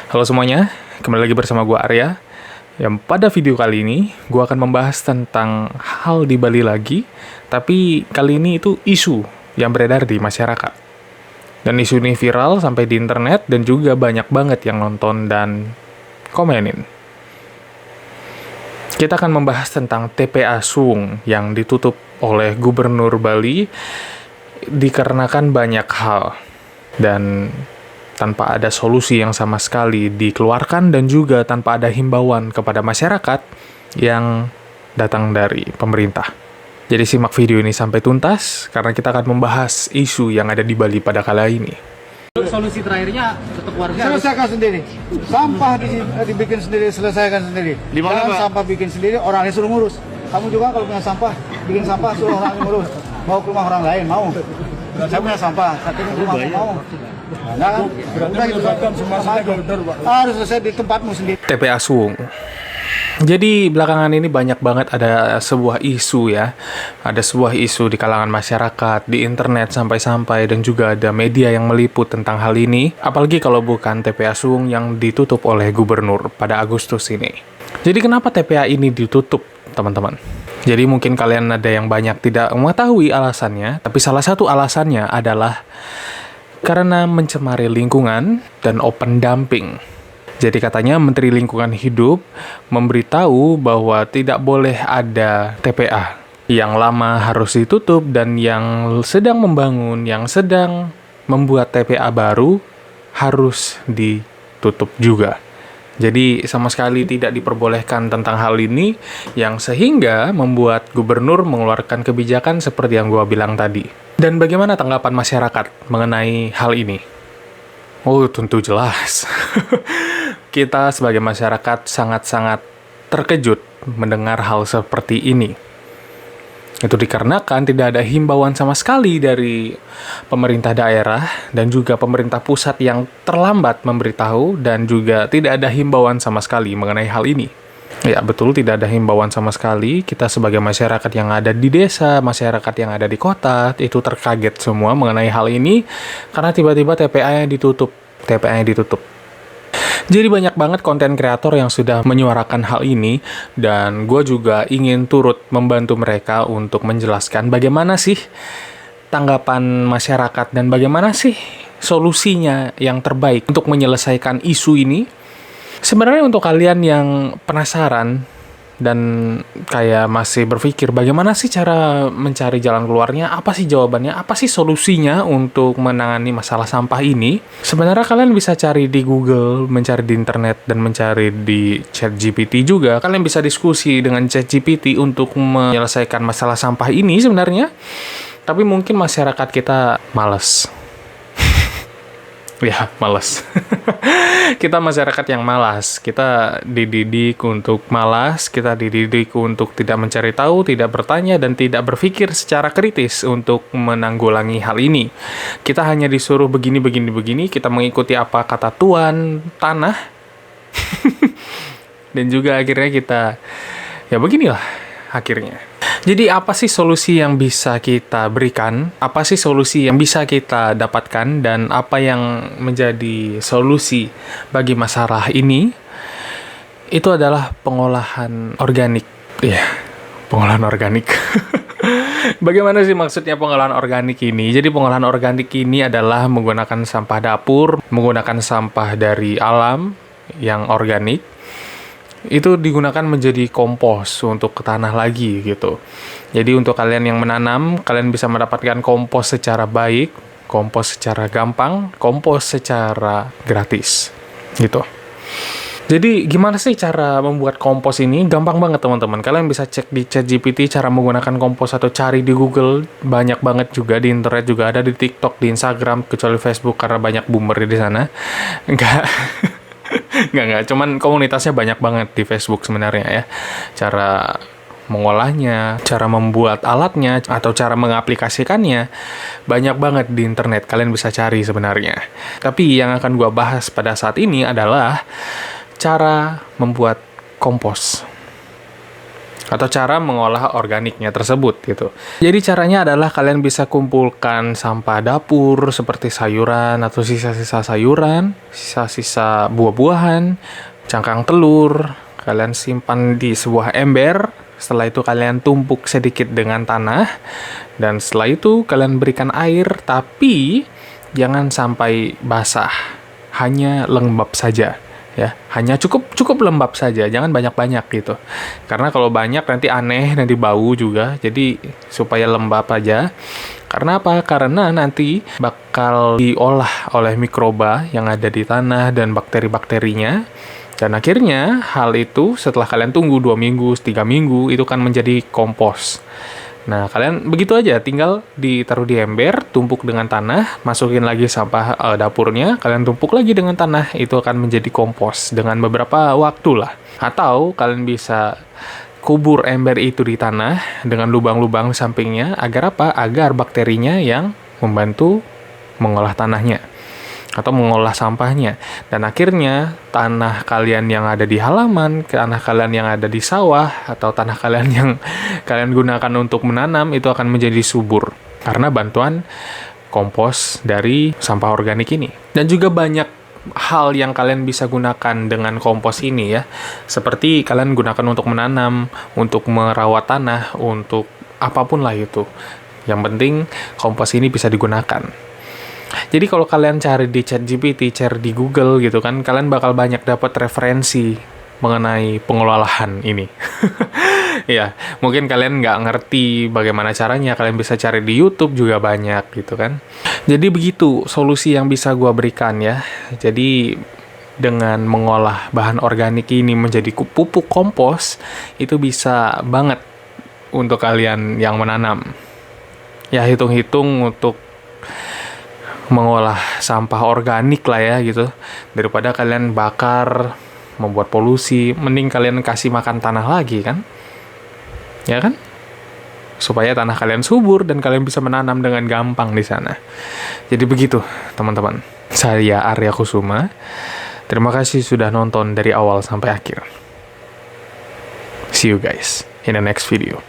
Halo semuanya, kembali lagi bersama gue Arya. Yang pada video kali ini, gue akan membahas tentang hal di Bali lagi, tapi kali ini itu isu yang beredar di masyarakat. Dan isu ini viral sampai di internet dan juga banyak banget yang nonton dan komenin. Kita akan membahas tentang TPA Sung yang ditutup oleh Gubernur Bali dikarenakan banyak hal. Dan tanpa ada solusi yang sama sekali dikeluarkan dan juga tanpa ada himbauan kepada masyarakat yang datang dari pemerintah. Jadi simak video ini sampai tuntas karena kita akan membahas isu yang ada di Bali pada kala ini. Solusi terakhirnya untuk warga Selesaikan sendiri. Sampah dibikin sendiri, selesaikan sendiri. Di mana, Jangan Pak? sampah bikin sendiri, orang lain suruh ngurus. Kamu juga kalau punya sampah, bikin sampah suruh orang lain ngurus. Mau ke rumah orang lain, mau. Saya punya sampah, satu rumah mau. Nah, kan? Udah gitu, harus selesai di tempatmu sendiri. TPA Sung. Jadi belakangan ini banyak banget ada sebuah isu ya. Ada sebuah isu di kalangan masyarakat, di internet sampai-sampai dan juga ada media yang meliput tentang hal ini. Apalagi kalau bukan TPA Sung yang ditutup oleh gubernur pada Agustus ini. Jadi kenapa TPA ini ditutup, teman-teman? Jadi mungkin kalian ada yang banyak tidak mengetahui alasannya, tapi salah satu alasannya adalah karena mencemari lingkungan dan open dumping. Jadi katanya Menteri Lingkungan Hidup memberitahu bahwa tidak boleh ada TPA. Yang lama harus ditutup dan yang sedang membangun, yang sedang membuat TPA baru harus ditutup juga. Jadi sama sekali tidak diperbolehkan tentang hal ini yang sehingga membuat gubernur mengeluarkan kebijakan seperti yang gua bilang tadi. Dan bagaimana tanggapan masyarakat mengenai hal ini? Oh, tentu jelas. Kita sebagai masyarakat sangat-sangat terkejut mendengar hal seperti ini. Itu dikarenakan tidak ada himbauan sama sekali dari pemerintah daerah dan juga pemerintah pusat yang terlambat memberitahu dan juga tidak ada himbauan sama sekali mengenai hal ini. Ya, betul, tidak ada himbauan sama sekali. Kita sebagai masyarakat yang ada di desa, masyarakat yang ada di kota, itu terkaget semua mengenai hal ini karena tiba-tiba TPA-nya ditutup. Jadi banyak banget konten kreator yang sudah menyuarakan hal ini dan gue juga ingin turut membantu mereka untuk menjelaskan bagaimana sih tanggapan masyarakat dan bagaimana sih solusinya yang terbaik untuk menyelesaikan isu ini. Sebenarnya untuk kalian yang penasaran dan kayak masih berpikir bagaimana sih cara mencari jalan keluarnya, apa sih jawabannya, apa sih solusinya untuk menangani masalah sampah ini, sebenarnya kalian bisa cari di Google, mencari di internet, dan mencari di ChatGPT juga. Kalian bisa diskusi dengan ChatGPT untuk menyelesaikan masalah sampah ini sebenarnya, tapi mungkin masyarakat kita malas. Ya, malas. Kita masyarakat yang malas. Kita dididik untuk malas, kita dididik untuk tidak mencari tahu, tidak bertanya, dan tidak berpikir secara kritis untuk menanggulangi hal ini. Kita hanya disuruh begini, kita mengikuti apa kata tuan tanah, dan juga akhirnya kita, ya beginilah akhirnya. Jadi apa sih solusi yang bisa kita berikan? Apa sih solusi yang bisa kita dapatkan? Dan apa yang menjadi solusi bagi masalah ini? Itu adalah pengolahan organik. Ya, pengolahan organik. Bagaimana sih maksudnya pengolahan organik ini? Jadi pengolahan organik ini adalah menggunakan sampah dapur, menggunakan sampah dari alam yang organik. Itu digunakan menjadi kompos untuk ke tanah lagi gitu. Jadi untuk kalian yang menanam, kalian bisa mendapatkan kompos secara baik, kompos secara gampang, kompos secara gratis gitu. Jadi gimana sih cara membuat kompos ini? Gampang banget teman-teman. Kalian bisa cek di ChatGPT cara menggunakan kompos atau cari di Google. Banyak banget juga di internet, juga ada di TikTok, di Instagram, kecuali Facebook karena banyak boomer di sana. Enggak, cuman komunitasnya banyak banget di Facebook sebenarnya ya. Cara mengolahnya, cara membuat alatnya, atau cara mengaplikasikannya, banyak banget di internet, kalian bisa cari sebenarnya. Tapi yang akan gua bahas pada saat ini adalah cara membuat kompos. atau cara mengolah organiknya tersebut gitu. Jadi caranya adalah kalian bisa kumpulkan sampah dapur seperti sayuran atau sisa-sisa sayuran, sisa-sisa buah-buahan, cangkang telur, kalian simpan di sebuah ember. Setelah itu kalian tumpuk sedikit dengan tanah, dan setelah itu kalian berikan air, tapi jangan sampai basah, hanya lembab saja. Ya, hanya cukup lembab saja, jangan banyak-banyak gitu. Karena kalau banyak nanti aneh, nanti bau juga. Jadi supaya lembab aja. Karena apa? Karena nanti bakal diolah oleh mikroba yang ada di tanah dan bakteri-bakterinya. Dan akhirnya hal itu setelah kalian tunggu 2 minggu, 3 minggu, itu kan menjadi kompos. Nah, kalian begitu aja, tinggal ditaruh di ember, tumpuk dengan tanah, masukin lagi sampah dapurnya, kalian tumpuk lagi dengan tanah, itu akan menjadi kompos dengan beberapa waktu lah. Atau kalian bisa kubur ember itu di tanah dengan lubang-lubang sampingnya, agar apa? Agar bakterinya yang membantu mengolah tanahnya atau mengolah sampahnya. Dan akhirnya tanah kalian yang ada di halaman, tanah kalian yang ada di sawah, atau tanah kalian yang kalian gunakan untuk menanam itu akan menjadi subur karena bantuan kompos dari sampah organik ini. Dan juga banyak hal yang kalian bisa gunakan dengan kompos ini ya. Seperti kalian gunakan untuk menanam, untuk merawat tanah, untuk apapun lah itu. Yang penting kompos ini bisa digunakan. Jadi kalau kalian cari di ChatGPT, cari di Google gitu kan, kalian bakal banyak dapat referensi mengenai pengolahan ini. Ya, mungkin kalian nggak ngerti bagaimana caranya, kalian bisa cari di YouTube juga banyak gitu kan. Jadi begitu solusi yang bisa gua berikan ya. Jadi dengan mengolah bahan organik ini menjadi pupuk kompos, itu bisa banget untuk kalian yang menanam. Ya, hitung-hitung untuk mengolah sampah organik lah ya gitu, daripada kalian bakar membuat polusi, mending kalian kasih makan tanah lagi kan, ya kan, supaya tanah kalian subur dan kalian bisa menanam dengan gampang di sana. Jadi begitu teman-teman, saya Arya Kusuma, terima kasih sudah nonton dari awal sampai akhir. See you guys in the next video.